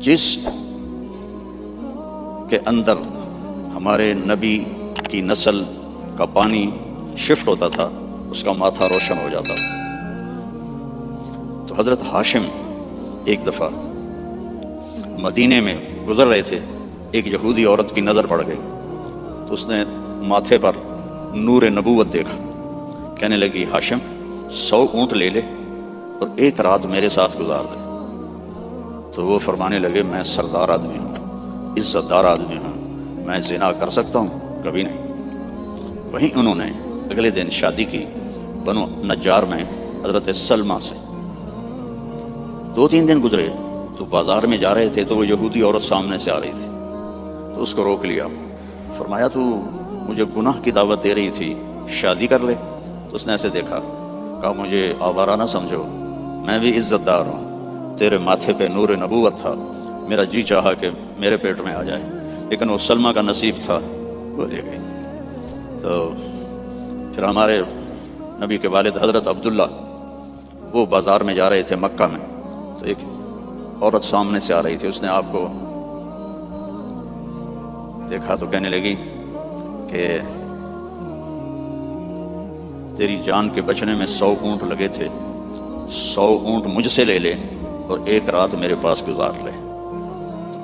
جس کے اندر ہمارے نبی کی نسل کا پانی شفٹ ہوتا تھا اس کا ماتھا روشن ہو جاتا تھا۔ تو حضرت ہاشم ایک دفعہ مدینے میں گزر رہے تھے، ایک یہودی عورت کی نظر پڑ گئی تو اس نے ماتھے پر نور نبوت دیکھا، کہنے لگی ہاشم 100 اونٹ لے لے اور ایک رات میرے ساتھ گزار دے۔ تو وہ فرمانے لگے میں سردار آدمی ہوں، عزت دار آدمی ہوں، میں زنا کر سکتا ہوں؟ کبھی نہیں۔ وہیں انہوں نے اگلے دن شادی کی بنو نجار میں حضرت سلمہ سے۔ 2-3 دن گزرے تو بازار میں جا رہے تھے تو وہ یہودی عورت سامنے سے آ رہی تھی تو اس کو روک لیا، فرمایا تو مجھے گناہ کی دعوت دے رہی تھی، شادی کر لے۔ تو اس نے ایسے دیکھا، کہا مجھے آوارہ نہ سمجھو، میں بھی عزت دار ہوں، تیرے ماتھے پہ نور نبوت تھا، میرا جی چاہا کہ میرے پیٹ میں آ جائے، لیکن وہ سلمہ کا نصیب تھا، وہ لے گئی۔ تو پھر ہمارے نبی کے والد حضرت عبداللہ وہ بازار میں جا رہے تھے مکہ میں، تو ایک عورت سامنے سے آ رہی تھی، اس نے آپ کو دیکھا تو کہنے لگی کہ تیری جان کے بچنے میں 100 اونٹ لگے تھے، 100 اونٹ مجھ سے لے لے اور ایک رات میرے پاس گزار لے۔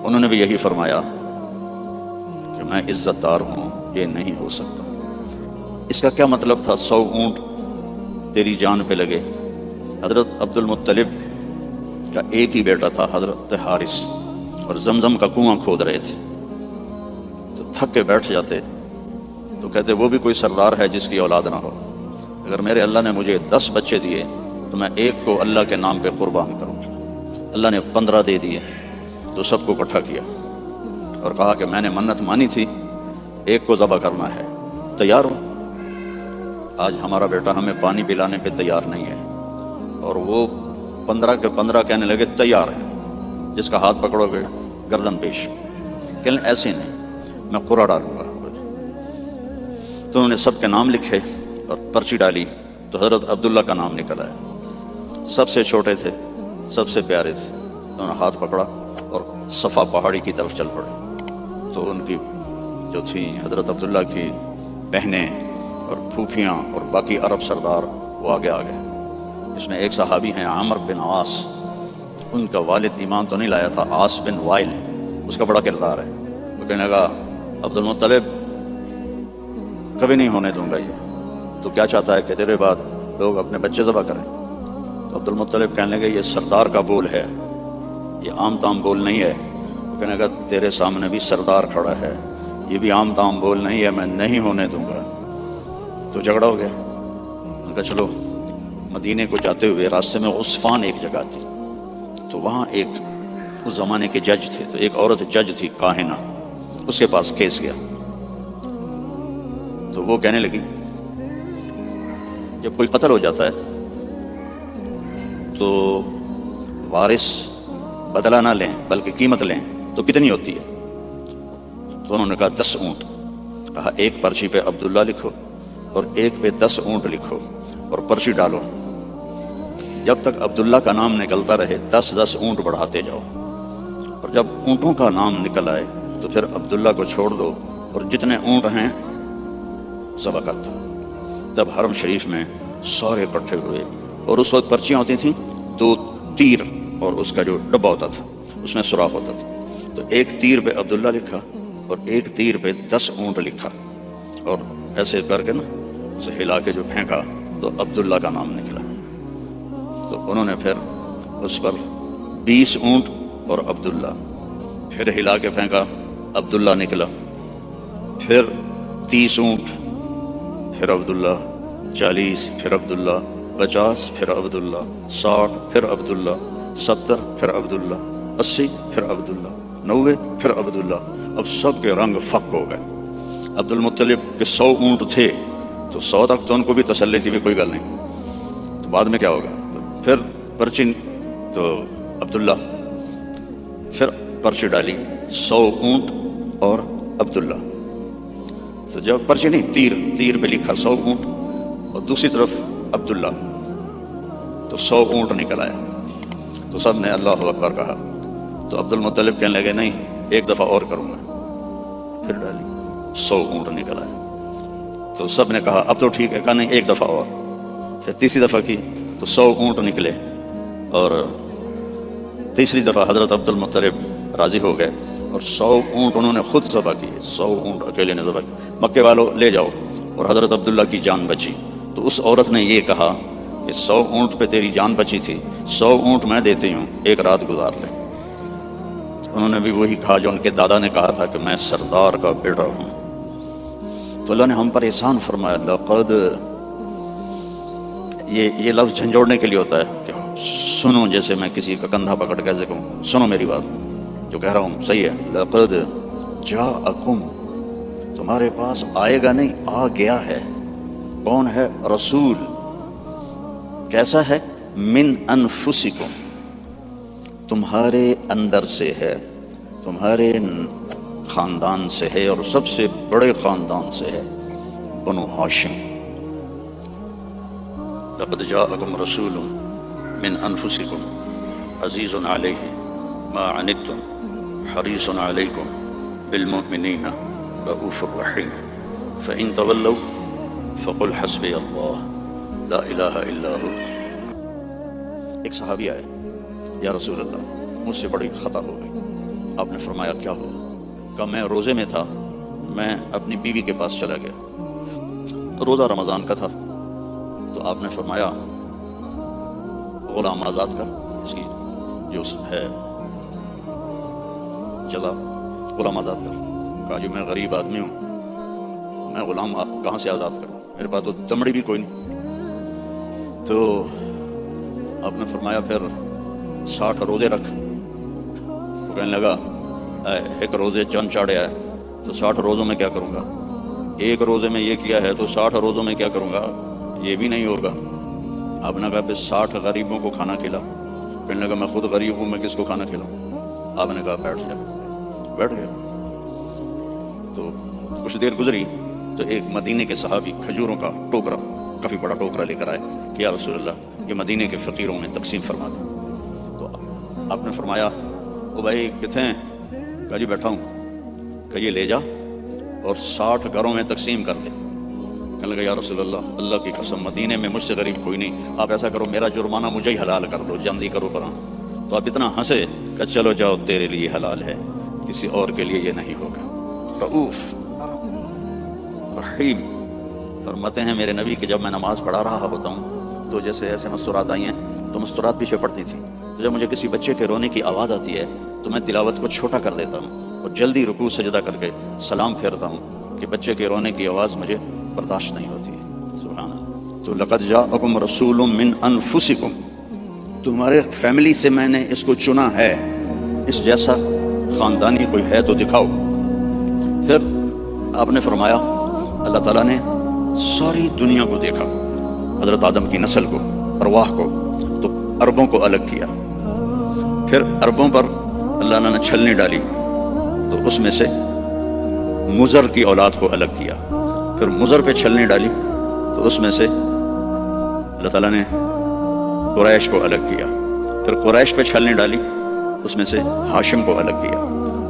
انہوں نے بھی یہی فرمایا کہ میں عزت دار ہوں، یہ نہیں ہو سکتا۔ اس کا کیا مطلب تھا 100 اونٹ تیری جان پہ لگے؟ حضرت عبد المطلب کا ایک ہی بیٹا تھا حضرت حارث، اور زمزم کا کنواں کھود رہے تھے، تو تھک کے بیٹھ جاتے تو کہتے وہ بھی کوئی سردار ہے جس کی اولاد نہ ہو، اگر میرے اللہ نے مجھے 10 بچے دیے تو میں ایک کو اللہ کے نام پہ قربان کروں گا۔ اللہ نے 15 دے دیے تو سب کو اکٹھا کیا اور کہا کہ میں نے منت مانی تھی، ایک کو ذبح کرنا ہے، تیار ہو؟ آج ہمارا بیٹا ہمیں پانی پلانے پہ تیار نہیں ہے، اور وہ 15 کے 15 کہنے لگے تیار ہے، جس کا ہاتھ پکڑو گے گردن پیش، کہنے ایسے نہیں، میں قرعہ ڈالوں گا۔ تو انہوں نے سب کے نام لکھے اور پرچی ڈالی تو حضرت عبداللہ کا نام نکل آیا، سب سے چھوٹے تھے، سب سے پیارے تھے، انہوں نے ہاتھ پکڑا اور صفا پہاڑی کی طرف چل پڑے۔ تو ان کی جو تھیں حضرت عبداللہ کی بہنیں اور پھوپھیاں اور باقی عرب سردار وہ آگے آ گئے۔ اس میں ایک صحابی ہیں عامر بن عاص، ان کا والد ایمان تو نہیں لایا تھا، عاص بن وائل، اس کا بڑا کردار ہے۔ وہ کہنے لگا عبد المطلب کبھی نہیں ہونے دوں گا، یہ تو کیا چاہتا ہے کہ تیرے بعد لوگ اپنے بچے ذبح کریں؟ تو عبد المطلب کہنے لگے یہ سردار کا بول ہے، یہ عام تام بول نہیں ہے۔ وہ کہنے لگا تیرے سامنے بھی سردار کھڑا ہے، یہ بھی عام تام بول نہیں ہے، میں نہیں ہونے دوں گا۔ تو جھگڑا ہو گیا۔ ان کا چلو مدینے کو جاتے ہوئے راستے میں عصفان ایک جگہ تھی، تو وہاں ایک اس زمانے کے جج تھے، تو ایک عورت جج تھی کاہنہ، اس کے پاس کیس گیا۔ تو وہ کہنے لگی جب کوئی قتل ہو جاتا ہے تو وارث بدلہ نہ لیں بلکہ قیمت لیں تو کتنی ہوتی ہے؟ تو انہوں نے کہا 10 اونٹ۔ کہا ایک پرچی پہ عبداللہ لکھو اور ایک پہ 10 اونٹ لکھو اور پرچی ڈالو، جب تک عبداللہ کا نام نکلتا رہے 10-10 اونٹ بڑھاتے جاؤ، اور جب اونٹوں کا نام نکل آئے تو پھر عبداللہ کو چھوڑ دو اور جتنے اونٹ ہیں ذبح کر دو۔ تب حرم شریف میں سارے اکٹھے ہوئے، اور اس وقت پرچیاں ہوتی تھیں 2 تیر اور اس کا جو ڈبہ ہوتا تھا اس میں سوراخ ہوتا تھا، تو ایک تیر پہ عبداللہ لکھا اور ایک تیر پہ 10 اونٹ لکھا، اور ایسے کر کے نا اسے ہلا کے جو پھینکا تو عبداللہ کا نام نکلا۔ تو انہوں نے پھر اس پر 20 اونٹ اور عبداللہ، پھر ہلا کے پھینکا، عبداللہ نکلا، پھر 30 اونٹ، پھر عبداللہ، 40، پھر عبداللہ، 50، پھر عبداللہ، 60، پھر عبداللہ، 70، پھر عبداللہ، 80، پھر عبداللہ، 90، پھر عبداللہ۔ اب سب کے رنگ فق ہو گئے۔ عبد المطلب کے 100 اونٹ تھے تو 100 تک تو ان کو بھی تسلی تھی بھی کوئی گل نہیں، تو بعد میں کیا ہوگا؟ تو پھر پرچی، تو عبداللہ پھر پرچی ڈالی 100 اونٹ اور عبداللہ، تو جب پرچی نہیں تیر پہ لکھا 100 اونٹ اور دوسری طرف عبداللہ، تو 100 اونٹ نکل آیا، تو سب نے اللہ اکبر کہا۔ تو عبد المطلب کہنے لگے نہیں ایک دفعہ اور کروں گا، پھر ڈالی 100 اونٹ نکل آئے۔ تو سب نے کہا اب تو ٹھیک ہے، کہا نہیں ایک دفعہ اور، پھر تیسری دفعہ کی تو 100 اونٹ نکلے، اور تیسری دفعہ حضرت عبد المطلب راضی ہو گئے اور 100 اونٹ انہوں نے خود ذبح کیے، 100 اونٹ اکیلے نے ذبح کیے۔ مکے والوں لے جاؤ، اور حضرت عبداللہ کی جان بچی۔ تو اس عورت نے یہ کہا کہ 100 اونٹ پہ تیری جان بچی تھی، 100 اونٹ میں دیتی ہوں، ایک رات گزار لے۔ انہوں نے بھی وہی کہا جو ان کے دادا نے کہا تھا کہ میں سردار کا بیٹا ہوں۔ تو اللہ نے ہم پر احسان فرمایا، لقد، یہ لفظ جھنجھوڑنے کے لیے ہوتا ہے کہ سنو، جیسے میں کسی کا کندھا پکڑ کیسے کہوں سنو میری بات، جو کہہ رہا ہوں صحیح ہے۔ لقد جاءکم، تمہارے پاس آئے گا نہیں، آ گیا ہے۔ کون ہے؟ رسول۔ کیسا ہے؟ من انفسکم، تمہارے اندر سے ہے، تمہارے خاندان سے ہے، اور سب سے بڑے خاندان سے ہے، بنو ہاشم۔ لقد جاءکم رسول من انفسکم عزیز علیہ ما عنتم حریص علیکم بالمؤمنین رؤوف الرحیم فإن تولوا فقل حسبی اللہ لا الہ الا ہو۔ ایک صحابی آئے، یا رسول اللہ مجھ سے بڑی خطا ہو گئی۔ آپ نے فرمایا کیا ہوا؟ کہا میں روزے میں تھا، میں اپنی بیوی کے پاس چلا گیا، روزہ رمضان کا تھا۔ تو آپ نے فرمایا غلام آزاد کر، اس کی جو ہے جزا غلام آزاد کر۔ کہا جو میں غریب آدمی ہوں، میں غلام کہاں سے آزاد کروں، میرے پاس تو دمڑی بھی کوئی نہیں۔ تو آپ نے فرمایا پھر 60 روزے رکھ۔ وہ کہنے لگا ایک روزے چند چاڑے آئے تو 60 روزوں میں کیا کروں گا، ایک روزے میں یہ کیا ہے تو 60 روزوں میں کیا کروں گا، یہ بھی نہیں ہوگا۔ آپ نے کہا پھر 60 غریبوں کو کھانا کھلا۔ کہنے لگا میں خود غریب ہوں، میں کس کو کھانا کھلاؤں؟ آپ نے کہا بیٹھ جا، بیٹھ گیا۔ تو کچھ دیر گزری تو ایک مدینے کے صحابی کھجوروں کا ٹوکرا، کافی بڑا ٹوکرا لے کر آئے کہ یا رسول اللہ یہ مدینے کے فقیروں میں تقسیم فرما دیں۔ تو آپ نے فرمایا او بھائی کتنے ہیں؟ کہا جی بیٹھا ہوں۔ کہ یہ لے جا اور 60 گھروں میں تقسیم کر دے۔ کہنے لگا یا رسول اللہ اللہ کی قسم مدینے میں مجھ سے غریب کوئی نہیں، آپ ایسا کرو میرا جرمانہ مجھے ہی حلال کر دو، جلدی کرو برآں۔ تو آپ اتنا ہنسے کہ چلو جاؤ تیرے لیے حلال ہے، کسی اور کے لیے یہ نہیں ہوگا۔ رؤوف رحیم۔ فرماتے ہیں میرے نبی کہ جب میں نماز پڑھا رہا ہوتا ہوں تو جیسے ایسے مستورات آئی ہیں تو مستورات پیچھے پڑتی تھی، تو جب مجھے کسی بچے کے رونے کی آواز آتی ہے تو میں تلاوت کو چھوٹا کر دیتا ہوں اور جلدی رکوع سجدہ کر کے سلام پھیرتا ہوں کہ بچے کے رونے کی آواز مجھے برداشت نہیں ہوتی ہے۔ سبحان اللہ۔ تو لقد جاءکم رسول من انفسکم، تمہارے فیملی سے میں نے اس کو چنا ہے، اس جیسا خاندانی کوئی ہے تو دکھاؤ۔ پھر آپ نے فرمایا اللہ تعالیٰ نے ساری دنیا کو دیکھا، حضرت آدم کی نسل کو، ارواح کو، تو عربوں کو الگ کیا۔ پھر عربوں پر اللہ نے چھلنی ڈالی تو اس میں سے مضر کی اولاد کو الگ کیا۔ پھر مضر پہ چھلنی ڈالی تو اس میں سے اللہ تعالیٰ نے قریش کو الگ کیا۔ پھر قریش پہ چھلنی ڈالی اس میں سے ہاشم کو الگ کیا۔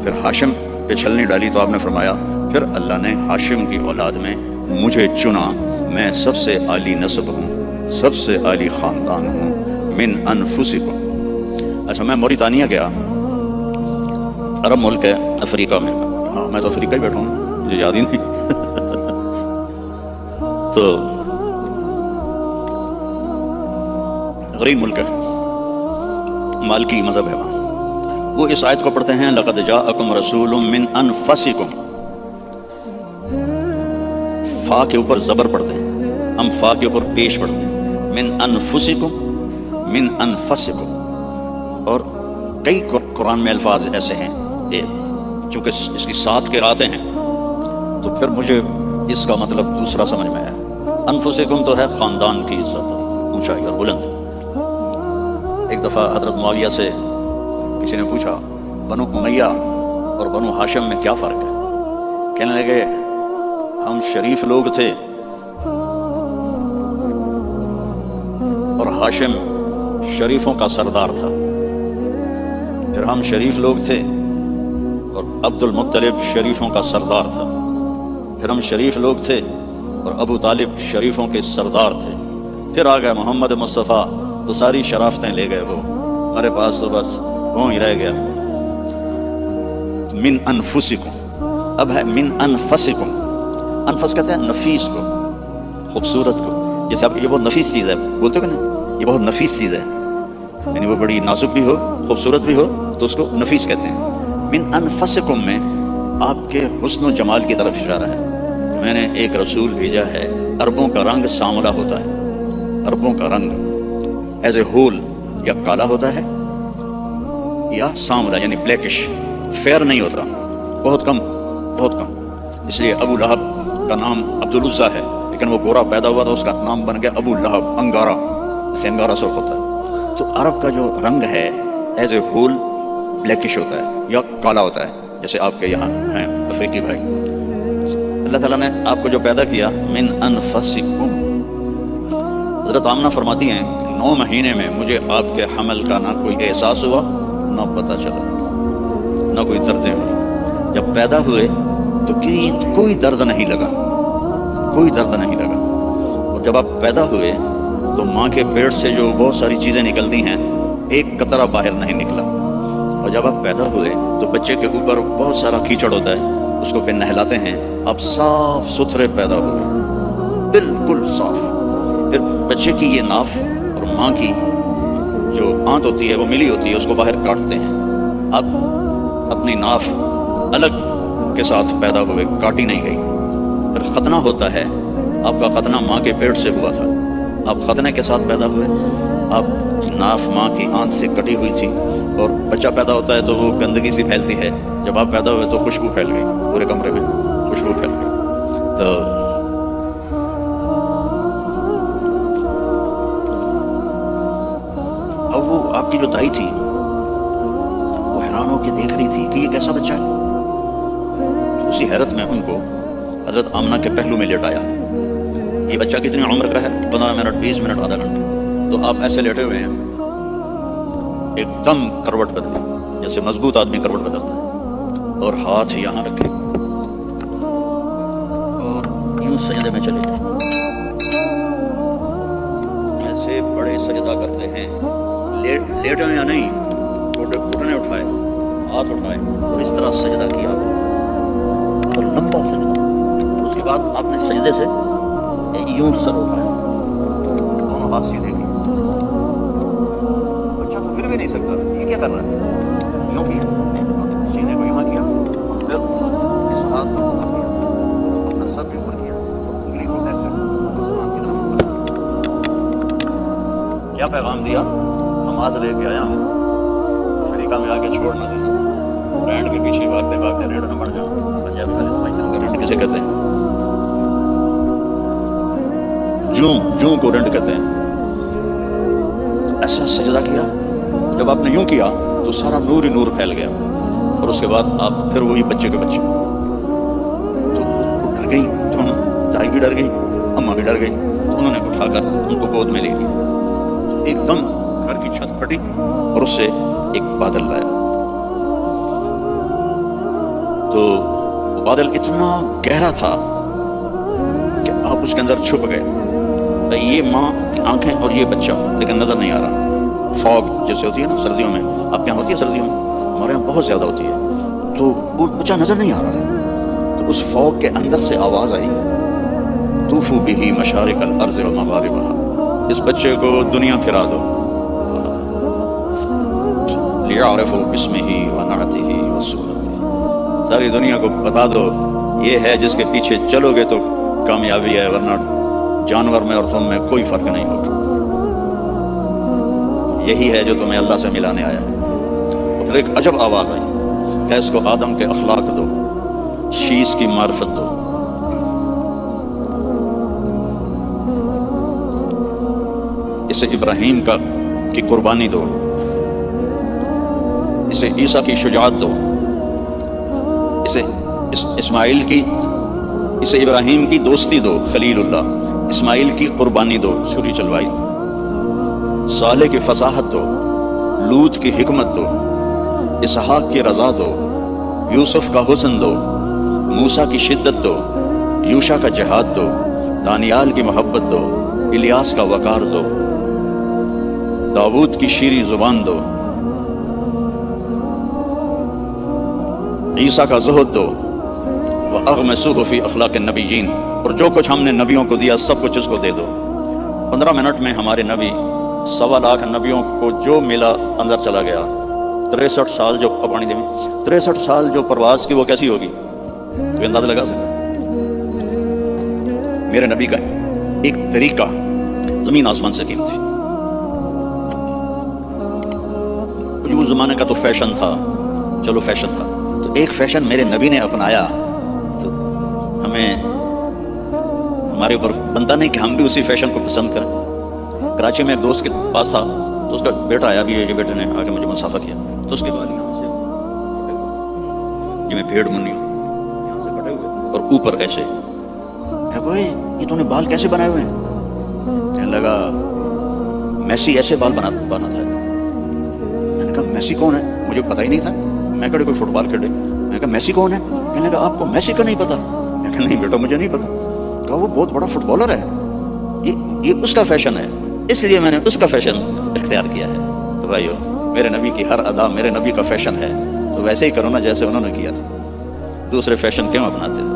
پھر ہاشم پہ چھلنی ڈالی تو آپ نے فرمایا پھر اللہ نے ہاشم کی اولاد میں مجھے چنا، میں سب سے عالی نسب ہوں، سب سے عالی خاندان ہوں، من انفسکم۔ اچھا میں موریتانیہ گیا، عرب ملک ہے افریقہ میں، ہاں میں تو افریقہ ہی بیٹھا ہوں، مجھے یاد ہی نہیں۔ تو غریب ملک ہے، مالکی مذہب ہے وہاں۔ وہ اس آیت کو پڑھتے ہیں لقد جاءکم رسول من انفسکم، فا کے اوپر زبر پڑھتے ہیں، ہم فا کے اوپر پیش پڑھتے ہیں، من انفسکم، من انفسکم۔ اور کئی قرآن میں الفاظ ایسے ہیں چونکہ اس کی 7 قراتیں ہیں تو پھر مجھے اس کا مطلب دوسرا سمجھ میں آیا۔ انفسکم تو ہے خاندان کی عزت، اونچائی اور بلند۔ ایک دفعہ حضرت معاویہ سے کسی نے پوچھا بنو امیہ اور بنو ہاشم میں کیا فرق ہے؟ کہنے لگے ہم شریف لوگ تھے اور ہاشم شریفوں کا سردار تھا۔ پھر ہم شریف لوگ تھے اور عبد المطلب شریفوں کا سردار تھا، پھر ہم شریف لوگ تھے اور ابو طالب شریفوں کے سردار تھے، پھر آ گئے محمد مصطفیٰ تو ساری شرافتیں لے گئے وہ، ہمارے پاس تو بس وہ ہی رہ گیا۔ من انفسکم، اب ہے من انفسکم، انفس کہتے ہیں نفیس کو، خوبصورت کو، جیسے آپ یہ بہت نفیس چیز ہے بولتے ہو کہ نہیں، یہ بہت نفیس چیز ہے، یعنی وہ بڑی نازک بھی ہو خوبصورت بھی ہو تو اس کو نفیس کہتے ہیں۔ من انفسکم میں آپ کے حسن و جمال کی طرف اشارہ ہے۔ میں نے ایک رسول بھیجا ہے، عربوں کا رنگ سانولا ہوتا ہے، عربوں کا رنگ ایز اے ہول یا کالا ہوتا ہے یا سانولا یعنی بلیکش، فیئر نہیں ہوتا، بہت کم بہت کم۔ اس لیے ابو لہب کا نام عبد العزیٰ ہے، لیکن وہ گورا پیدا ہوا تو اس کا نام بن گیا ابو لہب، انگارا، اسے انگارا سرخ ہوتا ہے۔ تو عرب کا جو رنگ ہے ایز اے ہول بلیکش ہوتا ہے یا کالا ہوتا ہے، جیسے آپ کے یہاں ہیں افریقی بھائی۔ اللہ تعالیٰ نے آپ کو جو پیدا کیا من انفسکم، حضرت آمنہ فرماتی ہیں کہ 9 مہینے میں مجھے آپ کے حمل کا نہ کوئی احساس ہوا نہ پتہ چلا، نہ کوئی دردیں ہوئی۔ جب پیدا ہوئے تو کوئی درد نہیں لگا، کوئی درد نہیں لگا۔ اور جب آپ پیدا ہوئے تو ماں کے پیٹ سے جو بہت ساری چیزیں نکلتی ہیں ایک قطرہ باہر نہیں نکلا۔ اور جب آپ پیدا ہوئے تو بچے کے اوپر بہت سارا کیچڑ ہوتا ہے، اس کو پھر نہلاتے ہیں، آپ صاف ستھرے پیدا ہو گئے، بالکل صاف۔ پھر بچے کی یہ ناف اور ماں کی جو آنت ہوتی ہے وہ ملی ہوتی ہے، اس کو باہر کاٹتے ہیں۔ آپ اپنی ناف الگ کے ساتھ پیدا ہوئے، کاٹی نہیں گئی۔ پھر ختنہ ہوتا ہے، آپ کا ختنہ ماں کے پیٹ سے ہوا تھا، آپ ختنے کے ساتھ پیدا ہوئے۔ آپ کی ناف ماں کی آنت سے کٹی ہوئی تھی، اور بچہ پیدا ہوتا ہے تو وہ گندگی سی پھیلتی ہے، جب آپ پیدا ہوئے تو خوشبو پھیل گئی، پورے کمرے میں خوشبو پھیل گئی۔ تو اب وہ آپ کی جو دائی تھی وہ حیران ہو کے دیکھ رہی تھی کہ یہ کیسا بچہ ہے۔ تو اسی حیرت میں ان کو حضرت آمنہ کے پہلو میں لیٹایا۔ یہ بچہ کتنی عمر کا ہے؟ 15 منٹ، 20 منٹ، آدھا گھنٹہ۔ تو آپ ایسے لیٹے ہوئے ہیں، ایک دم کروٹ بدلی، جیسے مضبوط آدمی کروٹ بدلتا ہے، اور ہاتھ یہاں رکھے اور یوں سجدے میں چلے جائیں، ایسے بڑے سجدہ کرتے ہیں، لیٹے یا نہیں، گھٹنے اٹھائے، ہاتھ اٹھائے اور اس طرح سجدہ کیا، اور لمبا سجدہ۔ اور اس کے بعد آپ نے سجدے سے یوں سر اٹھایا، دونوں ہاتھ سیدھے کیے۔ بچہ تو پھر بھی نہیں سکتا، یہ کیا کر رہا ہے؟ یوں کیا، سینے کو یہاں کیا، پھر اس ہاتھ کو اوپر کیا، اپنا سر بھی اوپر کیا، اور انگلی کو ایسے آسمان کی طرف اوپر کیا۔ کیا پیغام دیا؟ نماز لے کے آیا ہوں، افریقہ میں آ کے چھوڑ نہ دینا، رینڈ کے پیچھے بھاگتے بھاگتے رینڈ نہ مر جانا۔ پنجاب والے سمجھتے ہوں گے رینڈ کسے کہتے ہیں؟ جوں کو رینڈ کہتے ہیں۔ ایسا سجدہ کیا، جب آپ نے یوں کیا تو سارا نور ہی نور پھیل گیا، اور اس کے بعد آپ پھر وہی بچے کے بچے۔ تو وہ ڈر گئی، دائی بھی ڈر گئی، اماں بھی ڈر گئی، تو انہوں نے اٹھا کر ان کو گود میں لے لیا۔ ایک دم گھر کی چھت پھٹی اور اس سے ایک بادل لایا۔ تو وہ بادل اتنا گہرا تھا کہ آپ اس کے اندر چھپ گئے۔ یہ ماں کی آنکھیں اور یہ بچہ، لیکن نظر نہیں آ رہا۔ فوگ جیسے ہوتی ہے نا سردیوں میں، آپ کے یہاں ہوتی ہے سردیوں میں؟ ہمارے یہاں بہت زیادہ ہوتی ہے۔ تو وہ بچہ نظر نہیں آ رہا ہے، تو اس فوگ کے اندر سے آواز آئی، طوفوا بہ مشارق الارض و مغاربہا، اس بچے کو دنیا پھرا دو، لیعرفوا باسمہ ونعتہ وصورتہ، ساری دنیا کو بتا دو یہ ہے جس کے پیچھے چلو گے تو کامیابی ہے، ورنہ جانور میں اور تم میں کوئی فرق نہیں ہوگا، یہی ہے جو تمہیں اللہ سے ملانے آیا ہے۔ اور پھر ایک عجب آواز آئی کہ اس کو آدم کے اخلاق دو، شیش کی معرفت دو، اسے ابراہیم کی قربانی دو، اسے عیسیٰ کی شجاعت دو، اسے ابراہیم کی دوستی دو، خلیل اللہ، اسماعیل کی قربانی دو، چھری چلوائی، صالح کی فصاحت دو، لوط کی حکمت دو، اسحاق کی رضا دو، یوسف کا حسن دو، موسیٰ کی شدت دو، یوشا کا جہاد دو، دانیال کی محبت دو، الیاس کا وقار دو، داؤد کی شیریں زبان دو، عیسیٰ کا زہد دو، وَأَغْمِسُوهُ فِي أَخْلَاقِ النَّبِيِّينَ، اور جو کچھ ہم نے نبیوں کو دیا سب کچھ اس کو دے دو۔ 15 منٹ میں ہمارے نبی 1.25 لاکھ نبیوں کو جو ملا اندر چلا گیا۔ 63 سال جو 63 سال جو پرواز کی وہ کیسی ہوگی؟ کوئی اندازہ لگا سکتا؟ میرے نبی کا ایک طریقہ زمین آسمان سے قیمتی۔ اس زمانے کا تو فیشن تھا، چلو فیشن تھا، تو ایک فیشن میرے نبی نے اپنایا، تو ہمیں ہمارے اوپر بنتا نہیں کہ ہم بھی اسی فیشن کو پسند کریں۔ کراچی میں ایک دوست کے پاس تھا، تو اس کا بیٹا آیا بھی، یہ بیٹے نے آ کے مجھے مسافہ کیا، تو اس کے بعد یہاں سے میں بھیڑ منی ہوں یہاں سے کٹے ہوئے اور اوپر ایسے، یہ تو نے بال کیسے بنائے ہوئے ہیں؟ کہنے لگا میسی ایسے بال بنا تھا۔ میں نے کہا میسی کون ہے؟ مجھے پتہ ہی نہیں تھا، میں کہا کوئی فٹ بال کھیلے۔ میں نے کہا میسی کون ہے؟ کہنے لگا آپ کو میسی کا نہیں پتا؟ میں کہا نہیں بیٹا مجھے نہیں پتا۔ کہا وہ بہت بڑا فٹ بالر ہے، یہ اس کا فیشن ہے، اس لیے میں نے اس کا فیشن اختیار کیا ہے۔ تو بھائیو میرے نبی کی ہر ادا میرے نبی کا فیشن ہے، تو ویسے ہی کرو نا جیسے انہوں نے کیا تھا۔ دوسرے فیشن کیوں اپناتے ہیں؟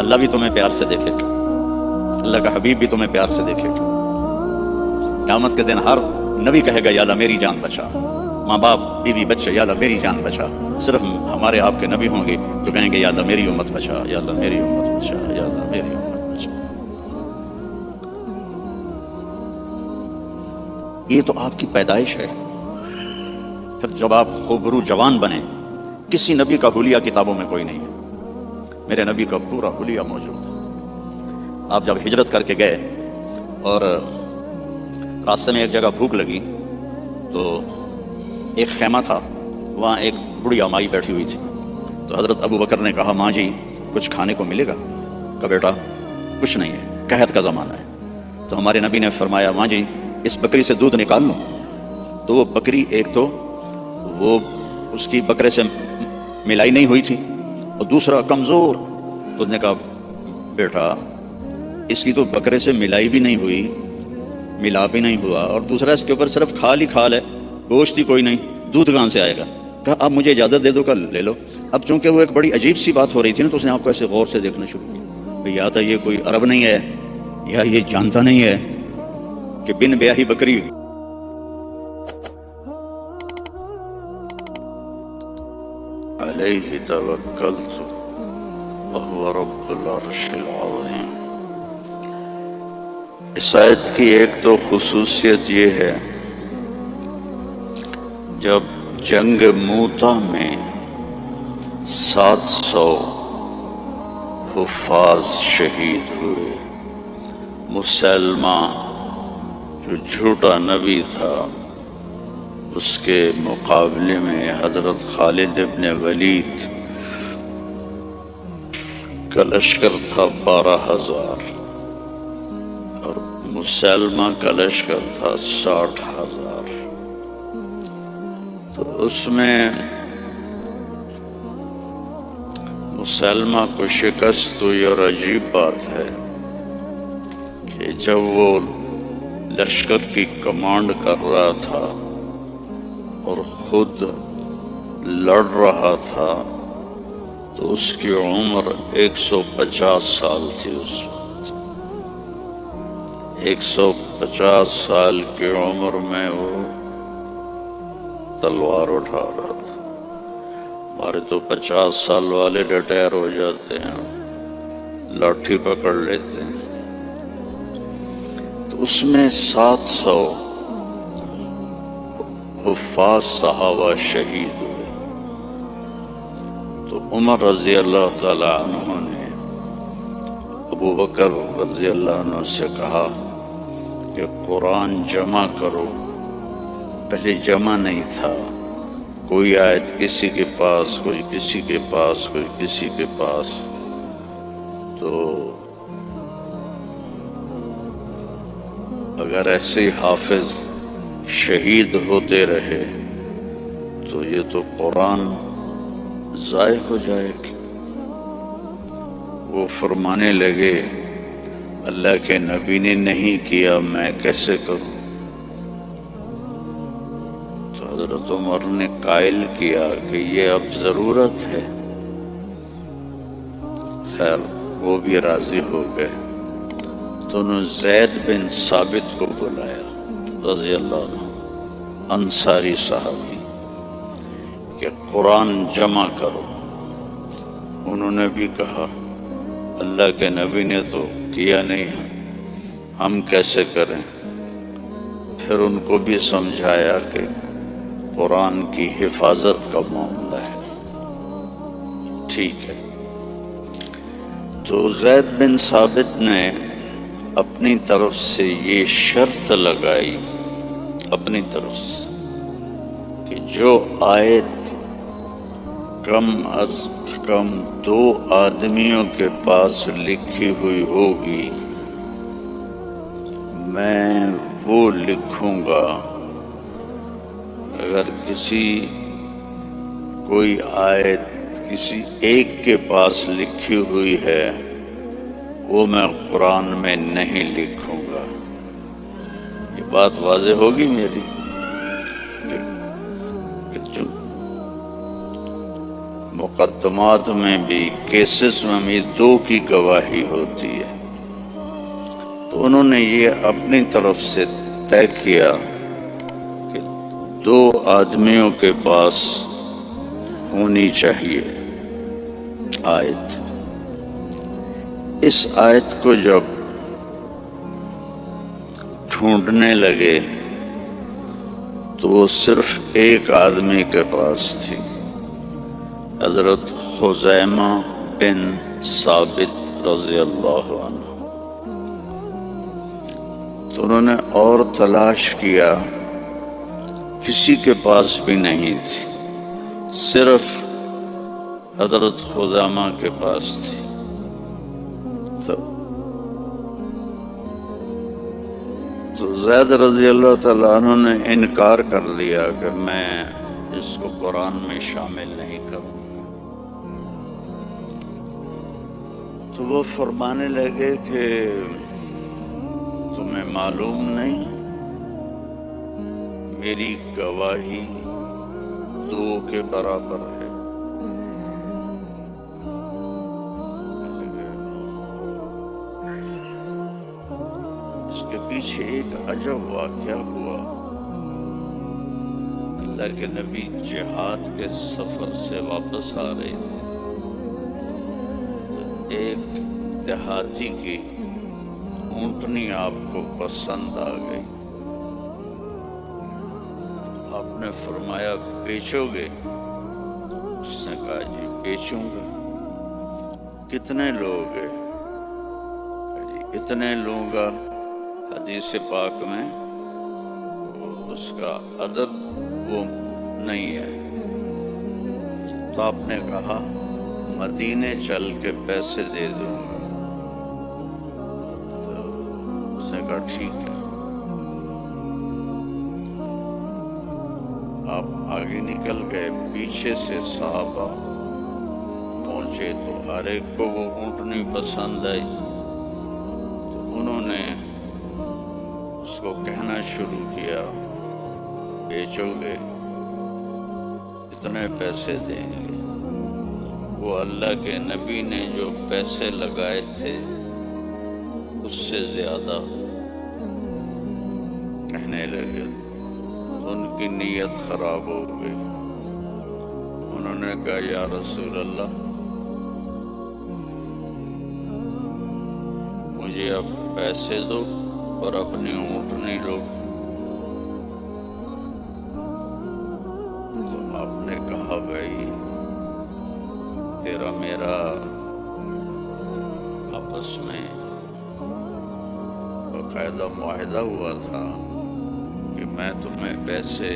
اللہ بھی تمہیں پیار سے دیکھے گا، اللہ کا حبیب بھی تمہیں پیار سے دیکھے گا۔ قیامت کے دن ہر نبی کہے گا یا اللہ میری جان بچا، ماں باپ بیوی بچے یا اللہ میری جان بچا۔ صرف ہمارے آپ کے نبی ہوں گے جو کہیں گے یا اللہ میری امت بچا، یا اللہ میری امت بچا، یا اللہ میری امت بچا۔ یہ تو آپ کی پیدائش ہے۔ پھر جب آپ خوبرو جوان بنے، کسی نبی کا حلیہ کتابوں میں کوئی نہیں ہے، میرے نبی کا پورا حلیہ موجود ہے۔ آپ جب ہجرت کر کے گئے اور راستے میں ایک جگہ بھوک لگی تو ایک خیمہ تھا، وہاں ایک بڑھیا مائی بیٹھی ہوئی تھی، تو حضرت ابو بکر نے کہا ماں جی کچھ کھانے کو ملے گا؟ کہا بیٹا کچھ نہیں ہے، قحط کا زمانہ ہے۔ تو ہمارے نبی نے فرمایا ماں جی اس بکری سے دودھ نکال لو۔ تو وہ بکری ایک تو وہ اس کی بکرے سے ملائی نہیں ہوئی تھی، اور دوسرا کمزور۔ تو اس نے کہا بیٹا اس کی تو بکرے سے ملائی بھی نہیں ہوئی، ملاپ ہی نہیں ہوا، اور دوسرا اس کے اوپر صرف کھال ہی کھال ہے، گوشت ہی کوئی نہیں، دودھ کہاں سے آئے گا؟ کہا اب مجھے اجازت دے دو کہ لے لو۔ اب چونکہ وہ ایک بڑی عجیب سی بات ہو رہی تھی نا، تو اس نے آپ کو ایسے غور سے دیکھنا شروع کیا، یا تو یہ کوئی عرب نہیں ہے، یا یہ جانتا نہیں ہے کہ بن بیاہی بکری علیہ توکلت وہو رب العرش العظیم۔ اس آیت کی ایک تو خصوصیت یہ ہے، جب جنگ موتا میں 700 حفاظ شہید ہوئے، مسلمہ جو جھوٹا نبی تھا اس کے مقابلے میں حضرت خالد ابن ولید کا لشکر تھا 12,000 اور مسلمہ کا لشکر تھا 60,000۔ تو اس میں مسلمہ کو شکست ہوئی، اور عجیب بات ہے کہ جب وہ لشکر کی کمانڈ کر رہا تھا اور خود لڑ رہا تھا تو اس کی عمر 150 سال تھی۔ اس وقت 150 سال کی عمر میں وہ تلوار اٹھا رہا تھا۔ ہمارے تو 50 سال والے ریٹائر ہو جاتے ہیں، لاٹھی پکڑ لیتے ہیں، تو اس میں 700 حفاظ صحابہ شہید ہوئے۔ تو عمر رضی اللہ تعالی عنہ نے ابو بکر رضی اللہ عنہ سے کہا کہ قرآن جمع کرو۔ پہلے جمع نہیں تھا، کوئی آیت کسی کے پاس، کوئی کسی کے پاس، کوئی کسی کے پاس۔ تو اگر ایسے حافظ شہید ہوتے رہے تو یہ تو قرآن ضائع ہو جائے گی۔ وہ فرمانے لگے اللہ کے نبی نے نہیں کیا، میں کیسے کروں؟ تو حضرت عمر نے قائل کیا کہ یہ اب ضرورت ہے۔ خیر وہ بھی راضی ہو گئے۔ تو انہوں نے زید بن ثابت کو بلایا رضی اللہ عنہ، انصاری صحابی، کہ قرآن جمع کرو۔ انہوں نے بھی کہا اللہ کے نبی نے تو کیا نہیں، ہم کیسے کریں؟ پھر ان کو بھی سمجھایا کہ قرآن کی حفاظت کا معاملہ ہے۔ ٹھیک ہے۔ تو زید بن ثابت نے اپنی طرف سے یہ شرط لگائی اپنی طرف سے کہ جو آیت کم از کم 2 آدمیوں کے پاس لکھی ہوئی ہوگی میں وہ لکھوں گا۔ اگر کوئی آیت کسی ایک کے پاس لکھی ہوئی ہے وہ میں قرآن میں نہیں لکھوں گا۔ یہ بات واضح ہوگی میری کہ جو مقدمات میں بھی کیسز میں بھی 2 کی گواہی ہوتی ہے۔ تو انہوں نے یہ اپنی طرف سے طے کیا کہ 2 آدمیوں کے پاس ہونی چاہیے آیت۔ اس آیت کو جب ڈھونڈنے لگے تو وہ صرف ایک آدمی کے پاس تھی، حضرت خزیمہ بن ثابت رضی اللہ عنہ۔ تو انہوں نے اور تلاش کیا، کسی کے پاس بھی نہیں تھی، صرف حضرت خزیمہ کے پاس تھی۔ تو زید رضی اللہ تعالیٰ عنہ نے انکار کر لیا کہ میں اس کو قرآن میں شامل نہیں کروں۔ تو وہ فرمانے لگے کہ تمہیں معلوم نہیں میری گواہی 2 کے برابر ہے۔ اس کے پیچھے ایک عجب واقعہ ہوا۔ اللہ کے نبی جہاد کے سفر سے واپس آ رہے تھے، تو ایک دیہاتی کی اونٹنی آپ کو پسند آ گئی۔ آپ نے فرمایا بیچو گے؟ اس نے کہا جی بیچوں گا۔ کتنے لوگ ہیں؟ جی اتنے لوں گا۔ حدیث پاک میں اس کا عدد وہ نہیں ہے۔ تو آپ نے کہا مدینے چل کے پیسے دے دوں گا۔ تو اس نے کہا ٹھیک ہے۔ آپ آگے نکل گئے، پیچھے سے صحابہ پہنچے تو ہر ایک کو وہ اونٹنی پسند آئی۔ تو انہوں نے اس کو کہنا شروع کیا بیچو گے؟ اتنے پیسے دیں گے۔ وہ اللہ کے نبی نے جو پیسے لگائے تھے اس سے زیادہ کہنے لگے۔ ان کی نیت خراب ہو گئی۔ انہوں نے کہا یا رسول اللہ مجھے اب پیسے دو اور اپنی اونٹنی لو۔ تو آپ نے کہا بھائی تیرا میرا آپس میں باقاعدہ معاہدہ ہوا تھا کہ میں تمہیں پیسے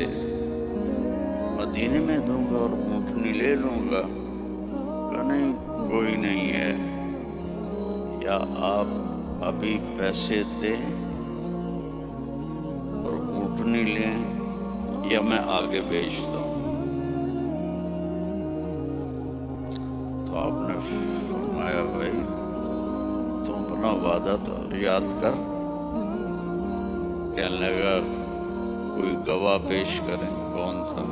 مدینے میں دوں گا اور اونٹنی لے لوں گا۔ کہ نہیں کوئی نہیں ہے، یا آپ ابھی پیسے دیں اور اونٹنی لیں یا میں آگے بیچتا ہوں۔ آپ نے فرمایا بھائی تم اپنا وعدہ تو یاد کر. کہنے لگا کوئی گواہ پیش کریں. کون تھا؟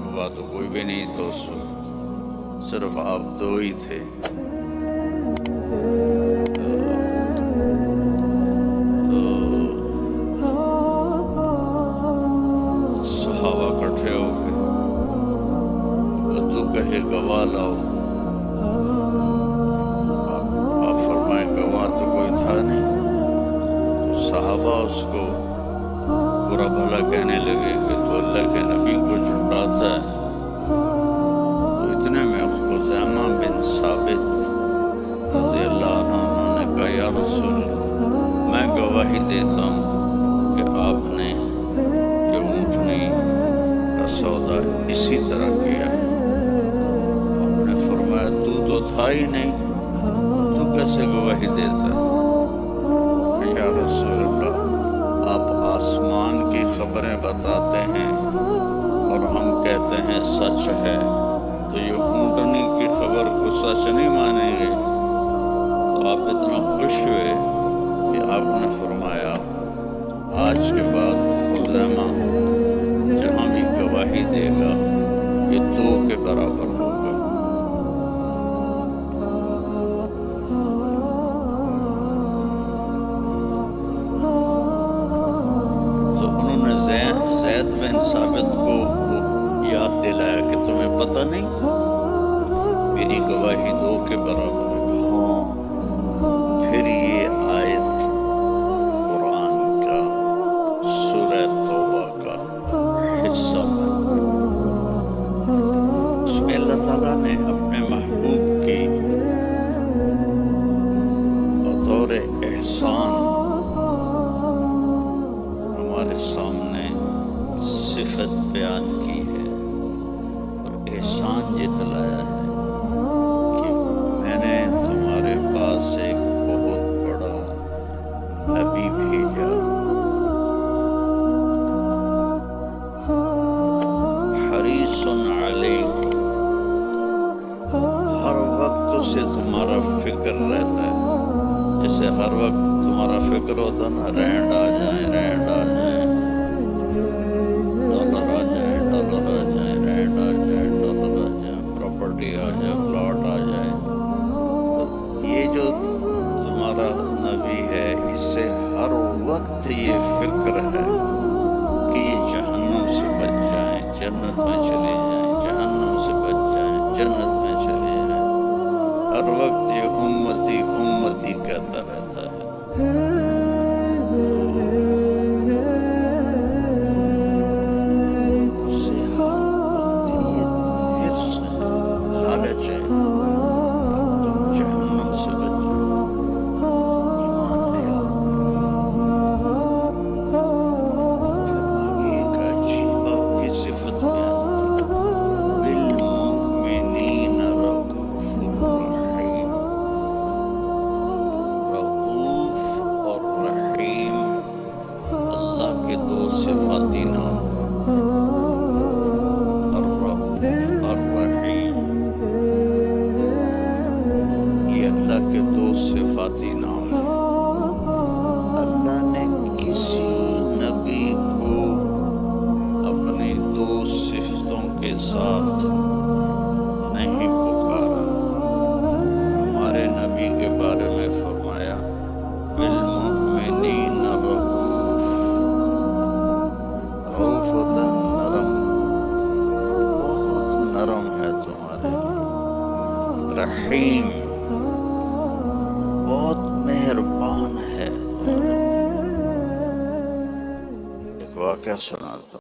گواہ تو کوئی بھی نہیں تھا اس وقت، صرف آپ دو ہی تھے. تو صحابہ اکٹھے ہو گئے، تو کہے گواہ لاؤ. آپ فرمائے گواہ تو کوئی تھا نہیں. صحابہ اس کو برا بھلا کہنے لگے کہ تو اللہ کے نبی کو جھٹلاتا ہے. تو اتنے میں خزیمہ بن ثابت رضی اللہ عنہ انہوں نے کہا یا رسول اللہ میں گواہی دیتا ہوں کہ آپ نے یہ اونٹنی کا سودا اسی طرح کیا ہے. آپ نے فرمایا تو تھا ہی نہیں، تو کیسے گواہی دیتا ہے؟ یا رسول اللہ آپ آسمان کی خبریں بتاتے ہیں اور ہم کہتے ہیں سچ ہے، تو یہ اونٹنی کی خبر کو سچ نہیں مانیں گے؟ تو آپ اتنا خوش ہوئے کہ آپ نے فرمایا آج کے بعد خزیمہ جہاں بھی گواہی دے گا یہ 2 کے برابر ہوگا. زید بن ثابت کو یاد دلایا کہ تمہیں پتہ نہیں میری گواہی 2 کے برابر ہے. ہاں پھر یہ آیت قرآن کا سورہ توبہ کا حصہ ہے. اس میں اللہ تعالیٰ نے اپنے محبوب کی بطور احسان ہمارے سامنے صفت بیان کی ہے اور احسان جتلایا ہے کہ میں نے تمہارے پاس ایک بہت بڑا نبی بھیجا. حریص علیکم، ہر وقت اسے تمہارا فکر رہتا ہے. جیسے ہر وقت تمہارا فکر ہوتا نا رینڈ آ جائیں، رینڈ آ جائیں، ڈالر آ جائے، ڈالر آ جائے، رینڈ آ جائے، ڈالر آ جائے، پراپرٹی آ جائے، پلاٹ آ جائے. تو یہ جو تمہارا نبی ہے اس سے ہر وقت یہ فکر ہے کہ یہ جہنم سے بچ جائیں، جنت میں چلے جائیں، جہنم سے بچ جائیں، جنت میں چلے جائیں. ہر وقت یہ امتی امتی کہتا رہتا ہے. صفاتی نام الرحیم، یہ اللہ کے 2 صفاتی نام ہیں. اللہ نے کسی نبی کو اپنی 2 صفتوں کے ساتھ نہیں پکارا. ہمارے نبی کے بارے میں فرمایا بالمؤمنین نرم ہے تمہارے لیے، رحیم بہت مہربان ہے. ایک واقعہ سناتا